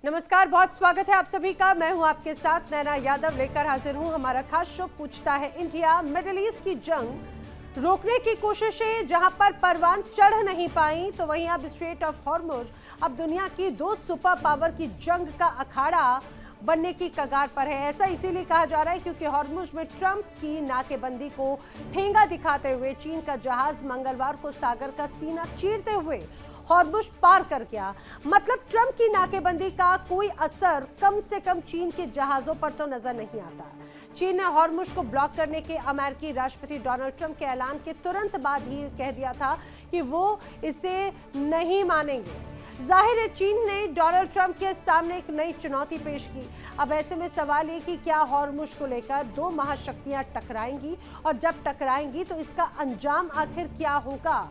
नमस्कार, बहुत स्वागत है आप सभी का। मैं हूं आपके साथ नैना यादव, लेकर हाजिर हूं हमारा खास शो पूछता है इंडिया। मिडिल ईस्ट की जंग रोकने की कोशिशें जहां पर परवान चढ़ नहीं पाई, तो वहीं अब स्ट्रेट ऑफ हॉर्मुज अब दुनिया की दो सुपर पावर की जंग का अखाड़ा बनने की कगार पर है। ऐसा इसीलिए कहा जा रहा है क्योंकि हॉर्मुज में ट्रंप की नाकेबंदी को ठेंगा दिखाते हुए चीन का जहाज मंगलवार को सागर का सीना चीरते हुए हॉर्मुज पार कर गया। मतलब ट्रंप की नाकेबंदी का कोई असर कम से कम चीन के जहाजों पर तो नजर नहीं आता। चीन ने हॉर्मुज को ब्लॉक करने के अमेरिकी राष्ट्रपति डोनाल्ड ट्रंप के ऐलान के तुरंत बाद ही कह दिया था कि वो इसे नहीं मानेंगे। जाहिर है चीन ने डोनाल्ड ट्रंप के सामने एक नई चुनौती पेश की। अब ऐसे में सवाल ये कि क्या हॉर्मुज को लेकर दो महाशक्तियां टकराएंगी, और जब टकराएंगी तो इसका अंजाम आखिर क्या होगा।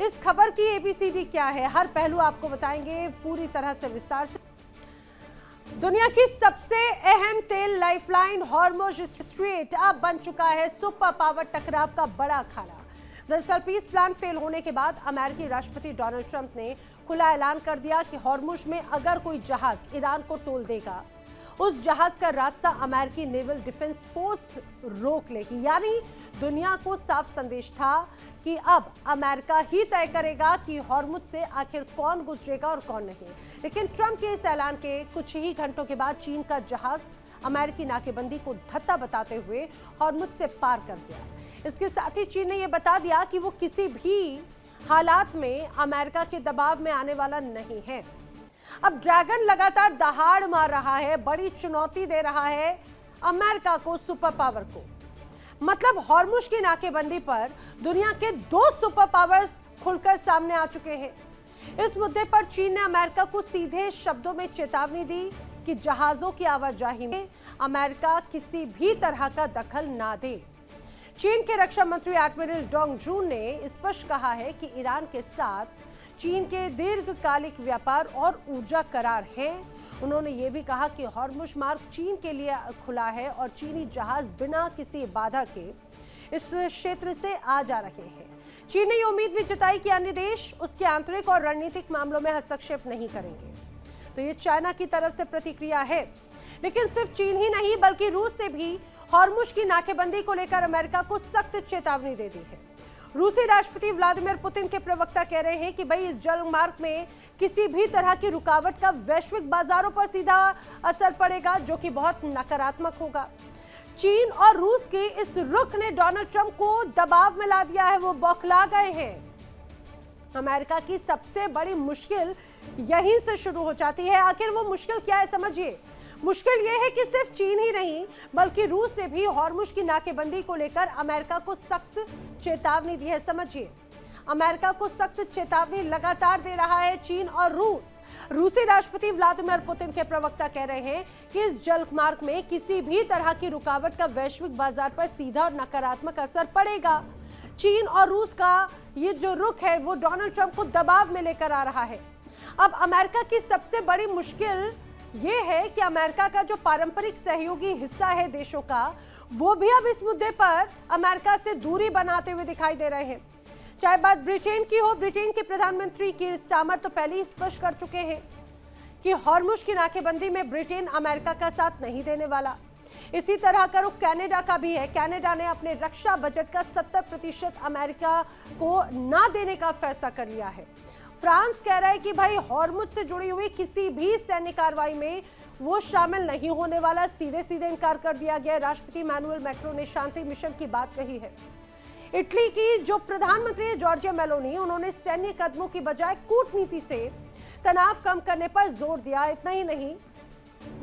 इस खबर की एबीसीडी क्या है, हर पहलू आपको बताएंगे पूरी तरह से विस्तार से। दुनिया की सबसे अहम तेल लाइफलाइन हॉर्मुज स्ट्रेट अब बन चुका है सुपर पावर टकराव का बड़ा अखाड़ा। दरअसल पीस प्लान फेल होने के बाद अमेरिकी राष्ट्रपति डोनाल्ड ट्रंप ने खुला ऐलान कर दिया कि हॉर्मुज में अगर कोई जहाज ईरान को टोल देगा, उस जहाज का रास्ता अमेरिकी नेवल डिफेंस फोर्स रोक लेगी। यानी दुनिया को साफ संदेश था कि अब अमेरिका ही तय करेगा कि हॉर्मुज से आखिर कौन गुजरेगा और कौन नहीं। लेकिन ट्रंप के इस ऐलान के कुछ ही घंटों के बाद चीन का जहाज अमेरिकी नाकेबंदी को धत्ता बताते हुए हॉर्मुज से पार कर गया। इसके साथ ही चीन ने यह बता दिया कि वो किसी भी हालात में अमेरिका के दबाव में आने वाला नहीं है। अब ड्रैगन लगातार दहाड़ मार रहा है, बड़ी चुनौती दे रहा है अमेरिका को, सुपर पावर को। मतलब हॉर्मुज की नाकेबंदी पर दुनिया के दो सुपर पावर्स खुलकर सामने आ चुके हैं। इस मुद्दे पर चीन ने अमेरिका को सीधे शब्दों में चेतावनी दी कि जहाजों की आवाजाही में अमेरिका किसी भी तरह का दखल ना दे। चीन के रक्षा मंत्री एडमिरल डोंग जून ने स्पष्ट कहा है कि ईरान के साथ चीन के दीर्घकालिक व्यापार और ऊर्जा करार हैं। उन्होंने ये भी कहा कि हॉर्मुज मार्ग चीन के लिए खुला है और चीनी जहाज बिना किसी बाधा के इस क्षेत्र से आ जा रहे हैं। चीन ने ये उम्मीद भी जताई कि अन्य देश उसके आंतरिक और रणनीतिक मामलों में हस्तक्षेप नहीं करेंगे। तो ये चाइना की तरफ से प्रतिक्रिया है। लेकिन सिर्फ चीन ही नहीं बल्कि रूस ने भी हॉर्मुज की नाकेबंदी को लेकर अमेरिका को सख्त चेतावनी दे दी है। रूसी राष्ट्रपति व्लादिमीर पुतिन के प्रवक्ता कह रहे हैं कि भाई इस जल मार्ग में किसी भी तरह की रुकावट का वैश्विक बाजारों पर सीधा असर पड़ेगा, जो कि बहुत नकारात्मक होगा। चीन और रूस के इस रुख ने डोनाल्ड ट्रंप को दबाव में ला दिया है, वो बौखला गए हैं। अमेरिका की सबसे बड़ी मुश्किल यहीं से शुरू हो जाती है। आखिर वो मुश्किल क्या है, समझिए। मुश्किल ये है कि सिर्फ चीन ही नहीं बल्कि रूस ने भी हॉर्मुज की नाकेबंदी को लेकर अमेरिका को सख्त चेतावनी दी है। समझिए, अमेरिका को सख्त चेतावनी लगातार दे रहा है चीन और रूस। रूसी राष्ट्रपति व्लादिमीर पुतिन के प्रवक्ता कह रहे हैं कि इस जल मार्ग में किसी भी तरह की रुकावट का वैश्विक बाजार पर सीधा और नकारात्मक असर पड़ेगा। चीन और रूस का ये जो रुख है वो डोनाल्ड ट्रंप को दबाव में लेकर आ रहा है। अब अमेरिका की सबसे बड़ी मुश्किल ये है कि अमेरिका का जो पारंपरिक सहयोगी हिस्सा है देशों का, वो भी अब इस मुद्दे पर अमेरिका से दूरी बनाते हुए दिखाई दे रहे हैं। चाहे बात ब्रिटेन की हो, ब्रिटेन के प्रधानमंत्री कीर स्टारमर तो पहले ही स्पष्ट कर चुके हैं कि हॉर्मुज की नाकेबंदी में ब्रिटेन अमेरिका का साथ नहीं देने वाला। इसी तरह का रुख कनाडा का भी है। कनाडा ने अपने रक्षा बजट का 70% अमेरिका को ना देने का फैसला कर लिया है। फ्रांस कह रहा है कि भाई हॉर्मुज से जुड़ी हुई किसी भी सैन्य कार्रवाई में वो शामिल नहीं होने वाला। सीधे सीधे इनकार कर दिया गया। राष्ट्रपति इमैनुअल मैक्रोन ने शांति मिशन की बात कही है। इटली की जो प्रधानमंत्री है जॉर्जिया मेलोनी, उन्होंने सैन्य कदमों की बजाय कूटनीति से तनाव कम करने पर जोर दिया। इतना ही नहीं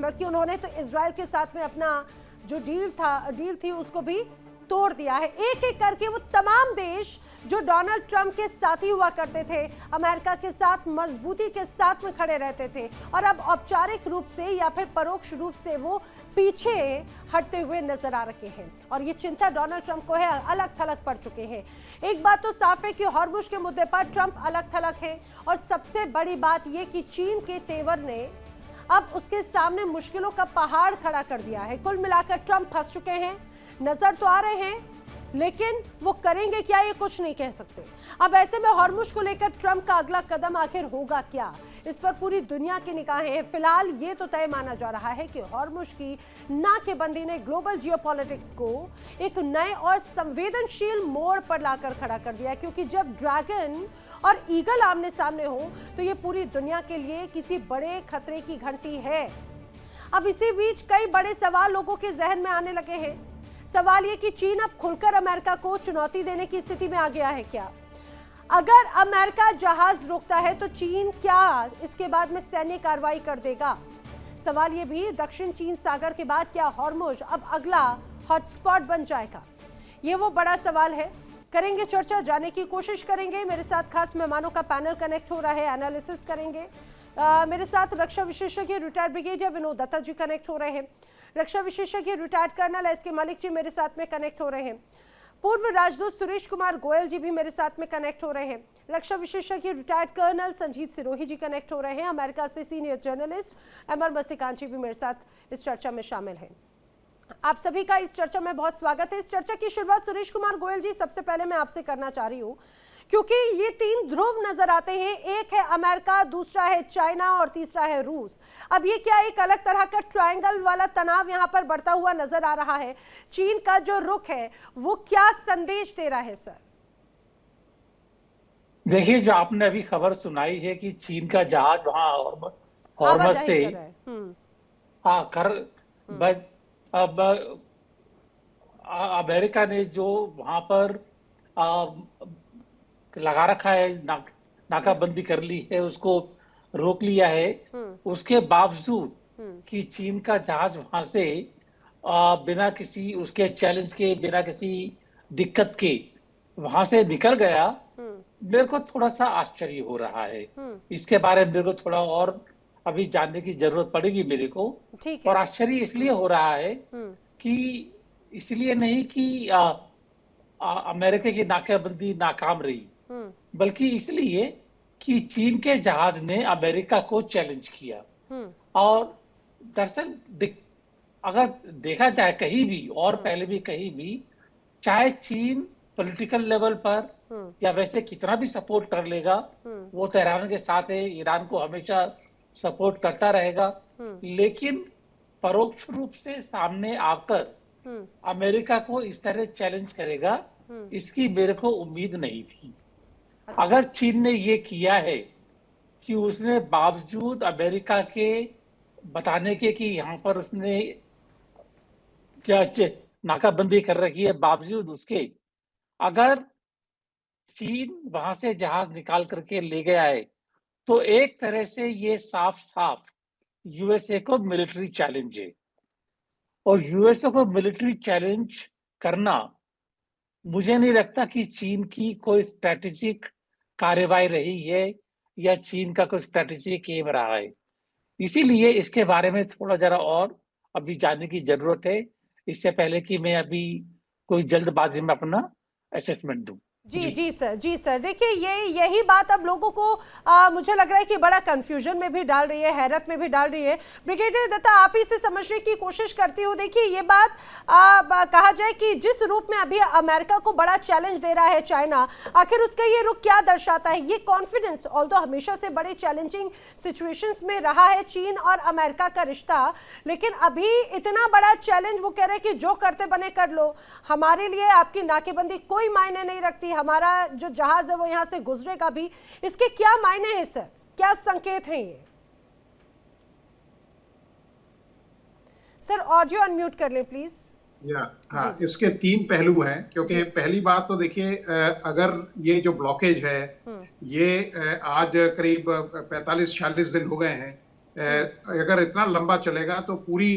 बल्कि उन्होंने तो इजराइल के साथ में अपना जो डील थी उसको भी तोड़ दिया है। एक एक करके वो तमाम देश जो डोनाल्ड ट्रंप के साथी हुआ करते थे, अमेरिका के साथ मजबूती के साथ में खड़े रहते थे, और अब औपचारिक रूप से या फिर परोक्ष रूप से वो पीछे हटते हुए नजर आ रहे हैं। और ये चिंता डोनाल्ड ट्रंप को है, अलग थलग पड़ चुके हैं। एक बात तो साफ है कि हॉर्मुज के मुद्दे पर ट्रंप अलग थलग है, और सबसे बड़ी बात ये कि चीन के तेवर ने अब उसके सामने मुश्किलों का पहाड़ खड़ा कर दिया है। कुल मिलाकर ट्रंप फंस चुके हैं, नजर तो आ रहे हैं, लेकिन वो करेंगे क्या ये कुछ नहीं कह सकते। अब ऐसे में हॉर्मुज को लेकर ट्रंप का अगला कदम आखिर होगा क्या, इस पर पूरी दुनिया की निगाहें हैं। फिलहाल ये तो तय माना जा रहा है कि हॉर्मुज की नाकेबंदी ने ग्लोबल जियोपॉलिटिक्स को एक नए और संवेदनशील मोड़ पर लाकर खड़ा कर दिया, क्योंकि जब ड्रैगन और ईगल आमने सामने हो तो ये पूरी दुनिया के लिए किसी बड़े खतरे की घंटी है। अब इसी बीच कई बड़े सवाल लोगों के जहन में आने लगे हैं। सवाल ये कि चीन अब खुलकर अमेरिका को चुनौती देने की स्थिति में आ गया है क्या? अगर अमेरिका जहाज रोकता है तो चीन क्या इसके बाद में सैन्य कार्रवाई कर देगा? सवाल ये भी, दक्षिण चीन सागर के बाद क्या हॉर्मुज अब अगला हॉटस्पॉट बन जाएगा? ये वो बड़ा सवाल है। करेंगे चर्चा, जानने की कोशिश करेंगे। मेरे साथ खास मेहमानों का पैनल कनेक्ट हो रहा है, एनालिसिस करेंगे। मेरे साथ रक्षा विशेषज्ञ रिटायर्ड ब्रिगेडियर विनोद दत्ता जी कनेक्ट हो रहे हैं। रक्षा विशेषज्ञ retired colonel SK Malik ji मेरे साथ में कनेक्ट हो रहे हैं। पूर्व राजदूत सुरेश कुमार गोयल जी भी मेरे साथ में कनेक्ट हो रहे हैं। रक्षा विशेषज्ञ रिटायर्ड कर्नल संजीत सिरोही जी कनेक्ट हो रहे हैं। अमेरिका से सीनियर जर्नलिस्ट अमर मसीकांत जी भी मेरे साथ इस चर्चा में शामिल हैं। आप सभी का इस चर्चा में बहुत स्वागत है। इस चर्चा की शुरुआत सुरेश कुमार गोयल जी, सबसे पहले मैं आपसे करना चाह रही हूँ, क्योंकि ये तीन ध्रुव नजर आते हैं। एक है अमेरिका, दूसरा है चाइना और तीसरा है रूस। अब ये क्या एक अलग तरह का ट्रायंगल वाला तनाव यहाँ पर बढ़ता हुआ नजर आ रहा है? चीन का जो रुख है वो क्या संदेश दे रहा है सर? देखिए, जो आपने अभी खबर सुनाई है कि चीन का जहाज वहां हॉर्मज से अब अमेरिका ने जो वहां पर लगा रखा है, नाकाबंदी कर ली है, उसको रोक लिया है। उसके बावजूद कि चीन का जहाज वहां से बिना किसी उसके चैलेंज के, बिना किसी दिक्कत के वहां से निकल गया, मेरे को थोड़ा सा आश्चर्य हो रहा है। इसके बारे में मेरे को थोड़ा और अभी जानने की जरूरत पड़ेगी मेरे को। और आश्चर्य इसलिए हो रहा है कि इसलिए नहीं कि अमेरिका की नाकाबंदी नाकाम रही, बल्कि इसलिए कि चीन के जहाज ने अमेरिका को चैलेंज किया। और दरअसल अगर देखा जाए कहीं भी और पहले भी कहीं भी, चाहे चीन पॉलिटिकल लेवल पर या वैसे कितना भी सपोर्ट कर लेगा, वो तेहरान के साथ है, ईरान को हमेशा सपोर्ट करता रहेगा, लेकिन परोक्ष रूप से सामने आकर अमेरिका को इस तरह चैलेंज करेगा, इसकी मेरे को उम्मीद नहीं थी। अच्छा। अगर चीन ने ये किया है कि उसने बावजूद अमेरिका के बताने के कि यहाँ पर उसने नाकाबंदी कर रखी है, बावजूद उसके अगर चीन वहां से जहाज निकाल करके ले गया है, तो एक तरह से ये साफ साफ यूएसए को मिलिट्री चैलेंज है। और यूएसए को मिलिट्री चैलेंज करना, मुझे नहीं लगता कि चीन की कोई स्ट्रेटेजिक कार्रवाई रही है या चीन का कोई स्ट्रेटेजिक एम रहा है। इसीलिए इसके बारे में थोड़ा जरा और अभी जानने की जरूरत है, इससे पहले कि मैं अभी कोई जल्दबाजी में अपना असेसमेंट दूं। जी सर, देखिए यही बात अब लोगों को मुझे लग रहा है कि बड़ा कंफ्यूजन में भी डाल रही है, हैरत में भी डाल रही है। ब्रिगेडियर दत्ता, आप ही से समझने की कोशिश करती हूँ। देखिए, ये बात कहा जाए कि जिस रूप में अभी अमेरिका को बड़ा चैलेंज दे रहा है चाइना, आखिर उसका ये रुख क्या दर्शाता है? ये कॉन्फिडेंस, ऑल्दो हमेशा से बड़े चैलेंजिंग सिचुएशंस में रहा है चीन और अमेरिका का रिश्ता, लेकिन अभी इतना बड़ा चैलेंज वो कह रहे हैं कि जो करते बने कर लो, हमारे लिए आपकी नाकेबंदी कोई मायने नहीं रखती, हमारा जो जहाज है वो यहां से गुजरेगा भी। इसके क्या मायने हैं सर, क्या संकेत हैं ये? सर ऑडियो अनम्यूट कर लें प्लीज। हाँ, इसके तीन पहलू हैं, क्योंकि पहली बात तो देखिए, अगर ये जो ब्लॉकेज है ये आज करीब 45-46 दिन हो गए हैं, अगर इतना लंबा चलेगा तो पूरी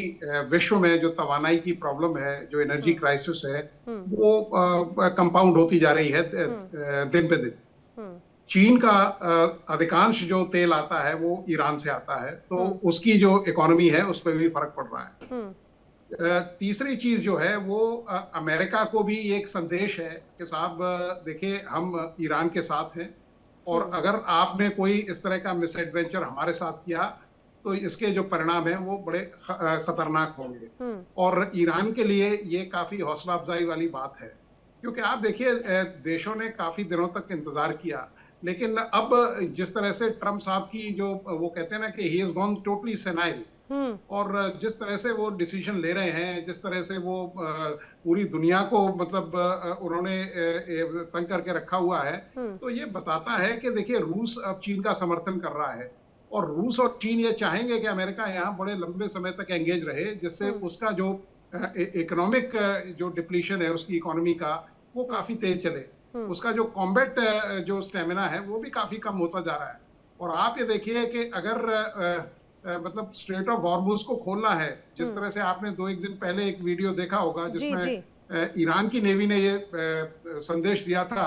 विश्व में जो तवानाई की प्रॉब्लम है, जो एनर्जी क्राइसिस है, वो कंपाउंड होती जा रही है दिन पे दिन। चीन का अधिकांश जो तेल आता है वो ईरान से आता है, तो उसकी जो इकोनॉमी है उस पर भी फर्क पड़ रहा है। तीसरी चीज जो है वो अमेरिका को भी एक संदेश है कि साहब देखिए, हम ईरान के साथ हैं, और अगर आपने कोई इस तरह का मिस एडवेंचर हमारे साथ किया तो इसके जो परिणाम है वो बड़े खतरनाक होंगे। और ईरान के लिए ये काफी हौसला अफजाई वाली बात है, क्योंकि आप देखिए, देशों ने काफी दिनों तक इंतजार किया, लेकिन अब जिस तरह से ट्रम्प साहब की जो वो कहते हैं ना कि he has gone totally senile, और जिस तरह से वो डिसीजन ले रहे हैं, जिस तरह से वो पूरी दुनिया को मतलब उन्होंने तंग करके रखा हुआ है, तो ये बताता है कि देखिए रूस अब चीन का समर्थन कर रहा है, और रूस और चीन ये चाहेंगे कि अमेरिका यहाँ बड़े लंबे समय तक एंगेज रहे, जिससे उसका जो इकोनॉमिक जो डिप्लीशन है उसकी इकोनॉमी का, वो काफी तेज चले, उसका जो कॉम्बैट जो स्टेमिना है वो भी काफी कम होता जा रहा है। और आप ये देखिए कि अगर मतलब स्ट्रेट ऑफ हॉर्मुज को खोलना है, जिस तरह से आपने 2-1 दिन पहले एक वीडियो देखा होगा जिसमें ईरान की नेवी ने ये संदेश दिया था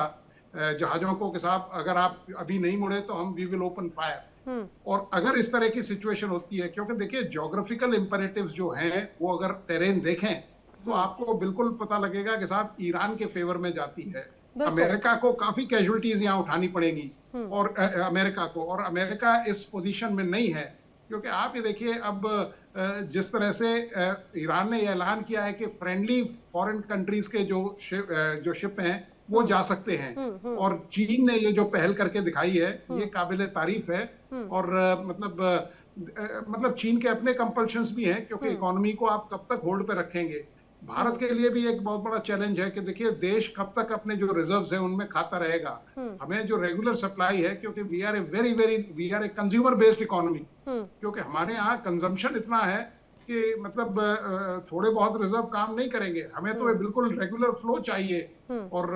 जहाजों को कि साहब अगर आप अभी नहीं मुड़े तो हम वी विल ओपन फायर। और अगर इस तरह की सिचुएशन होती है, क्योंकि देखिए ज्योग्राफिकल इंपेरेटिव्स जो हैं वो अगर टेरेन देखें तो आपको बिल्कुल पता लगेगा कि साहब ईरान के फेवर में जाती है। अमेरिका को काफी कैजुअलिटीज यहाँ उठानी पड़ेंगी, और अमेरिका को, और अमेरिका इस पोजीशन में नहीं है, क्योंकि आप ये देखिए अब जिस तरह से ईरान ने यह ऐलान किया है कि फ्रेंडली फॉरेन कंट्रीज के जो शिप हैं वो जा सकते हैं, और चीन ने ये जो पहल करके दिखाई है ये काबिले तारीफ है। और मतलब चीन के अपने कंपल्शंस भी हैं, क्योंकि इकोनॉमी को आप कब तक होल्ड पे रखेंगे। भारत के लिए भी एक बहुत बड़ा चैलेंज है कि देखिए देश कब तक अपने जो रिजर्व्स हैं उनमें खाता रहेगा। हमें जो रेगुलर सप्लाई है, क्योंकि we are a consumer based economy, क्योंकि हमारे यहाँ कंजम्पशन इतना है कि मतलब थोड़े बहुत रिजर्व काम नहीं करेंगे, हमें तो बिल्कुल रेगुलर फ्लो चाहिए। और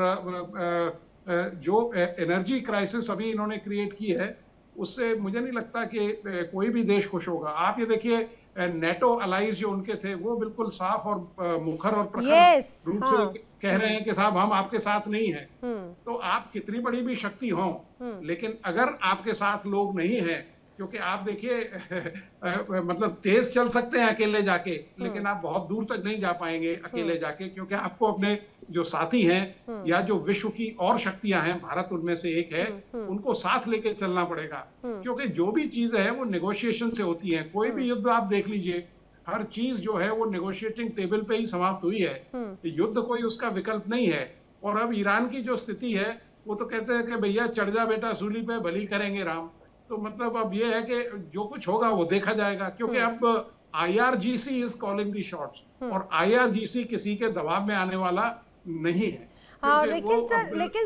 जो एनर्जी क्राइसिस अभी इन्होंने क्रिएट की है उससे मुझे नहीं लगता कि कोई भी देश खुश होगा। आप ये देखिए नेटो अलाइज जो उनके थे वो बिल्कुल साफ और मुखर और प्रखर रूप से कह रहे हैं कि साहब हम आपके साथ नहीं हैं। तो आप कितनी बड़ी भी शक्ति हो, लेकिन अगर आपके साथ लोग नहीं हैं, क्योंकि आप देखिए मतलब तेज चल सकते हैं अकेले जाके, लेकिन आप बहुत दूर तक नहीं जा पाएंगे अकेले जाके, क्योंकि आपको अपने जो साथी हैं या जो विश्व की और शक्तियां हैं, भारत उनमें से एक है, उनको साथ लेके चलना पड़ेगा। क्योंकि जो भी चीज है वो नेगोशिएशन से होती है। कोई भी युद्ध आप देख लीजिए, हर चीज जो है वो नेगोशिएटिंग टेबल पे ही समाप्त हुई है, युद्ध कोई उसका विकल्प नहीं है। और अब ईरान की जो स्थिति है वो तो कहते हैं कि भैया चढ़ जा बेटा सूली पे, भली करेंगे राम। तो मतलब अब ये है कि जो कुछ होगा वो देखा जाएगा, क्योंकि अब IRGC is calling the shots, और IRGC किसी के दबाव में आने वाला नहीं है। हाँ, लेकिन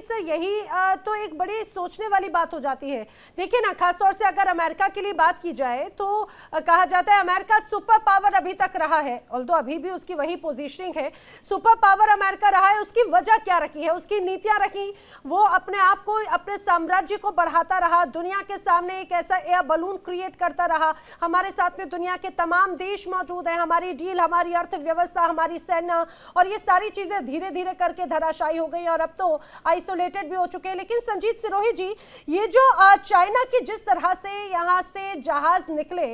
सर यही तो एक बड़ी सोचने वाली बात हो जाती है। देखिए ना, खासतौर से अगर अमेरिका के लिए बात की जाए तो कहा जाता है अमेरिका सुपर पावर अभी तक रहा है, ऑल्दो अभी भी उसकी वही पोजीशनिंग है। सुपर पावर अमेरिका रहा है, उसकी वजह क्या रखी है, उसकी नीतियां रखी, वो अपने आप को, अपने साम्राज्य को बढ़ाता रहा, दुनिया के सामने एक ऐसा एयर बलून क्रिएट करता रहा। हमारे साथ में दुनिया के तमाम देश मौजूद हैं, हमारी डील, हमारी अर्थव्यवस्था, हमारी सेना, और ये सारी चीजें धीरे धीरे करके धराशायी हो गई और अब तो आइसोलेटेड भी हो चुके हैं। लेकिन संजीत सिरोही जी, ये जो चाइना की जिस तरह से यहाँ से जहाज निकले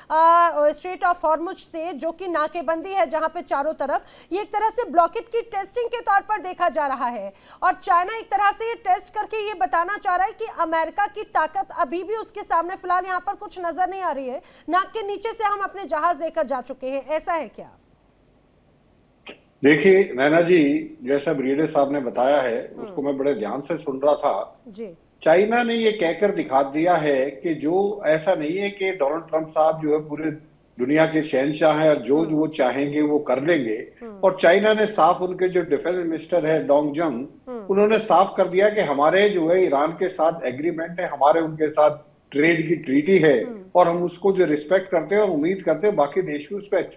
स्ट्रेट ऑफ हॉर्मुज से, जो कि नाकेबंदी है जहां पे चारों तरफ, ये एक तरह से ब्लॉकेट की टेस्टिंग के तौर पर देखा जा रहा है, और चाइना एक तरह से ये टेस्ट करके ये बताना चाह रहा है कि अमेरिका की ताकत अभी भी उसके सामने फिलहाल यहाँ पर कुछ नजर नहीं आ रही है, नाक के नीचे से हम अपने जहाज लेकर जा चुके हैं, ऐसा है क्या? देखिए नैना जी, जैसा ब्रिगेडियर साहब ने बताया है उसको मैं बड़े ध्यान से सुन रहा था जी। चाइना ने ये कहकर दिखा दिया है कि जो ऐसा नहीं है कि डोनाल्ड ट्रंप साहब जो है पूरे दुनिया के शहंशाह हैं और जो वो चाहेंगे वो कर लेंगे। और चाइना ने साफ, उनके जो डिफेंस मिनिस्टर है डोंग जंग, उन्होंने साफ कर दिया कि हमारे जो है ईरान के साथ एग्रीमेंट है, हमारे उनके साथ ट्रेड की ट्रीटी है, और हम उसको जो रिस्पेक्ट करते हैं और उम्मीद करते हैं बाकी देश भी उस पर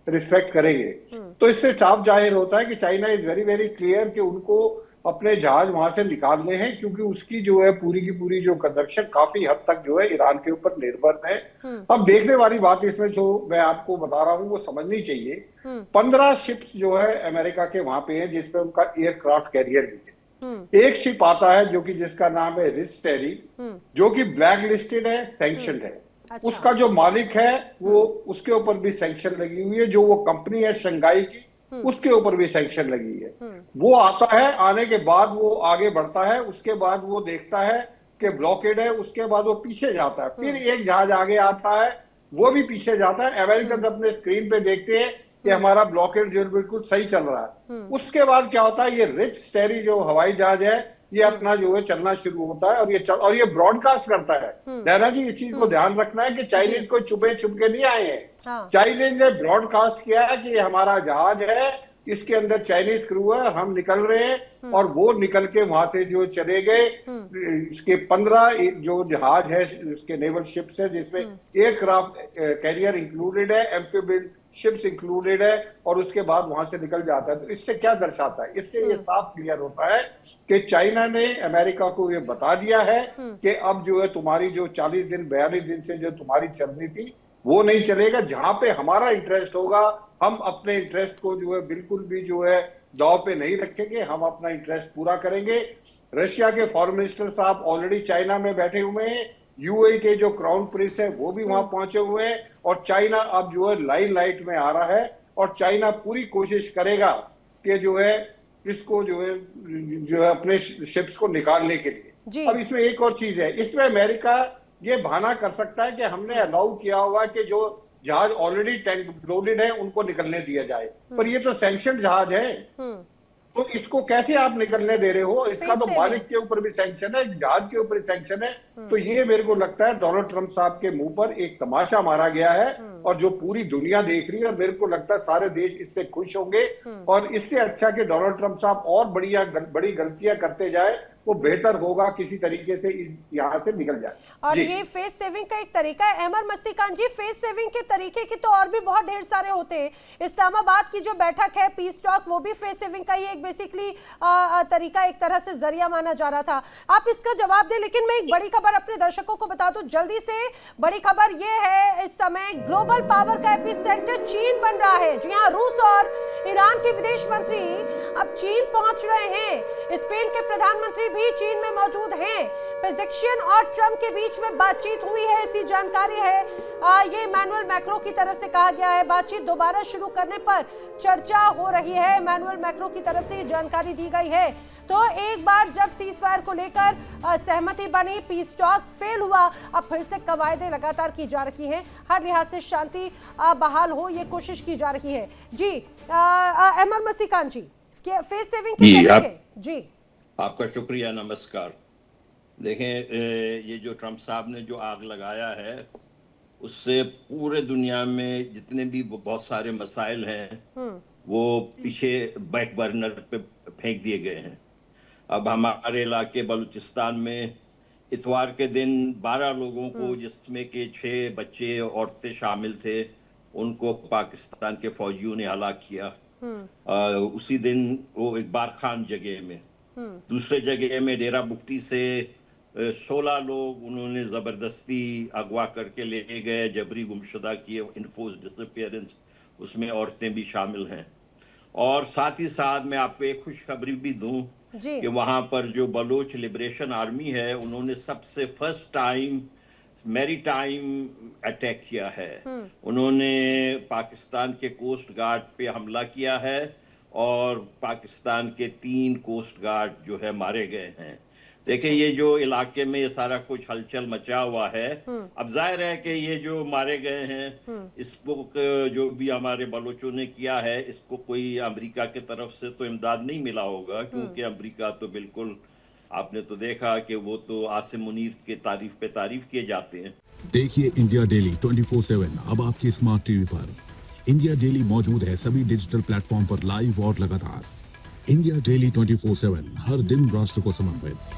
रिस्पेक्ट करेंगे। तो इससे साफ जाहिर होता है कि China is very very clear कि उनको अपने जहाज वहां से निकालने हैं, क्योंकि उसकी जो है पूरी की पूरी जो कंजप्शन काफी हद तक जो है ईरान के ऊपर निर्भर है। अब देखने वाली बात इसमें जो मैं आपको बता रहा हूँ वो समझनी चाहिए। 15 शिप्स जो है अमेरिका के वहां पे है, जिसमें उनका एयरक्राफ्ट कैरियर भी है। एक शिप आता है जो कि जिसका नाम है रिच टेरी, जो कि ब्लैक लिस्टेड है, सैंक्शनड है। अच्छा। उसका जो मालिक है वो, उसके ऊपर भी सैंक्शन लगी हुई है। जो वो कंपनी है शंघाई की, उसके ऊपर भी सैंक्शन लगी है। वो आता है, आने के बाद वो आगे बढ़ता है, उसके बाद वो देखता है कि ब्लॉकेड है, उसके बाद वो पीछे जाता है, फिर एक जहाज आगे आता है, वो भी पीछे जाता है। अमेरिकन अपने स्क्रीन पे देखते हैं कि हमारा ब्लॉकेड जो बिल्कुल सही चल रहा है। उसके बाद क्या होता है, ये रिच टेरी जो हवाई जहाज है ये अपना जो है चलना शुरू होता है और ये ब्रॉडकास्ट करता है। नैना जी, इस चीज को ध्यान रखना है कि चाइनीज को छुपे के नहीं आए हैं। चाइनीज ने ब्रॉडकास्ट किया है कि ये हमारा जहाज है, इसके अंदर चाइनीज क्रू है, हम निकल रहे हैं, और वो निकल के वहां से जो चले गए। इसके 15 जो जहाज है इसके नेवल शिप्स है, जिसमें एयरक्राफ्ट कैरियर इंक्लूडेड है, एम्फीबियन शिप्स इंक्लूडेड है, और उसके बाद वहां से निकल जाता है। तो इससे क्या दर्शाता है? इससे ये साफ क्लियर होता है कि चाइना ने अमेरिका को ये बता दिया है कि अब जो है तुम्हारी जो 40 दिन 42 दिन से जो तुम्हारी चल रही थी वो नहीं चलेगा। जहां पे हमारा इंटरेस्ट होगा, हम अपने इंटरेस्ट को जो है बिल्कुल भी जो है दांव पे नहीं रखेंगे, हम अपना इंटरेस्ट पूरा करेंगे। रशिया के फॉरेन मिनिस्टर साहब ऑलरेडी चाइना में बैठे हुए हैं, यूएई के जो क्राउन प्रिंस है वो भी वहां पहुंचे हुए हैं, और चाइना अब जो है लाइट में आ रहा है, और चाइना पूरी कोशिश करेगा कि जो है इसको जो है अपने शिप्स को निकालने के लिए। अब इसमें एक और चीज है, इसमें अमेरिका ये बहाना कर सकता है कि हमने अलाउ किया हुआ कि जो जहाज ऑलरेडी टैंक लोडेड है उनको निकलने दिया जाए, पर ये तो सैंक्शन जहाज है, तो इसको कैसे आप निकलने दे रहे हो? इसका तो मालिक के ऊपर भी सैंक्शन है, जहाज के ऊपर सैंक्शन है। तो ये मेरे को लगता है डोनाल्ड ट्रंप साहब के मुंह पर एक तमाशा मारा गया है, और जो पूरी दुनिया देख रही है, और मेरे को लगता है सारे देश इससे खुश होंगे। और इससे अच्छा कि डोनाल्ड ट्रंप साहब और बड़ी गलतियां करते जाए, वो बेहतर होगा, किसी तरीके से यहाँ से निकल जाए। और ये फेस सेविंग का एक तरीका है। अहमद मस्तीकान जी, फेस सेविंग के तरीके की तो और भी बहुत ढेर सारे होते हैं। इस्लामाबाद की जो बैठक है पीस टॉक, वो भी फेस सेविंग का ही एक बेसिकली तरीका, एक तरह से जरिया माना जा रहा था। आप इसका जवाब दें, लेकिन मैं एक बड़ी खबर अपने दर्शकों को बता दूं जल्दी से। बड़ी खबर ये है, इस समय ग्लोबल पावर का एपिसेंटर चीन बन रहा है। जी हाँ, रूस और ईरान के विदेश मंत्री अब चीन पहुंच रहे हैं। स्पेन के प्रधानमंत्री भी चीन में मौजूद हैं। पेजेशियन और ट्रंप के बीच में बातचीत हुई है, ऐसी जानकारी है। ये इमैनुअल मैक्रो की तरफ से कहा गया है। बातचीत दोबारा शुरू करने पर चर्चा हो रही है, इमैनुअल मैक्रो की तरफ से ये जानकारी दी गई है। तो एक बार जब सीज फायर को लेकर सहमति बनी, पीस टॉक फेल हुआ, अब फिर से कवायदे लगातार की जा रही हैं, हर लिहाज से शांति बहाल हो ये कोशिश की जा रही है। जी अहमद मस्तीकान जी, फेस सेविंग के तरीके। जी आपका शुक्रिया, नमस्कार। देखें, ये जो ट्रंप साहब ने जो आग लगाया है, उससे पूरे दुनिया में जितने भी बहुत सारे मसाइल हैं वो पीछे बैक बर्नर पे फेंक दिए गए हैं। अब हमारे इलाके बलूचिस्तान में इतवार के दिन 12 लोगों को, जिसमें के 6 बच्चे औरतें शामिल थे, उनको पाकिस्तान के फौजियों ने हलाक किया। उसी दिन वो इकबार खान जगह में, दूसरे जगह में डेरा बुक्टी से 16 लोग उन्होंने ज़बरदस्ती अगवा करके ले गए, जबरी गुमशुदा किए, इन्फोर्स डिसअपीयरेंस, उसमें औरतें भी शामिल हैं। और साथ ही साथ मैं आपको एक खुशखबरी भी दूं कि वहाँ पर जो बलोच लिबरेशन आर्मी है, उन्होंने सबसे फर्स्ट टाइम मैरीटाइम अटैक किया है। उन्होंने पाकिस्तान के कोस्ट गार्ड पे हमला किया है, और पाकिस्तान के 3 कोस्ट गार्ड जो है मारे गए हैं। देखिए, ये जो इलाके में ये सारा कुछ हलचल मचा हुआ है, अब जाहिर है कि ये जो मारे गए हैं, इसको जो भी हमारे बलोचों ने किया है, इसको कोई अमेरिका की तरफ से तो इमदाद नहीं मिला होगा, क्योंकि अमेरिका तो बिल्कुल, आपने तो देखा कि वो तो आसिम मुनीर के तारीफ पे तारीफ किए जाते हैं। देखिए इंडिया डेली 24/7 अब आपके स्मार्ट टीवी पर। इंडिया डेली मौजूद है सभी डिजिटल प्लेटफॉर्म पर लाइव और लगातार। इंडिया डेली 24/7 हर दिन राष्ट्र को समर्पित।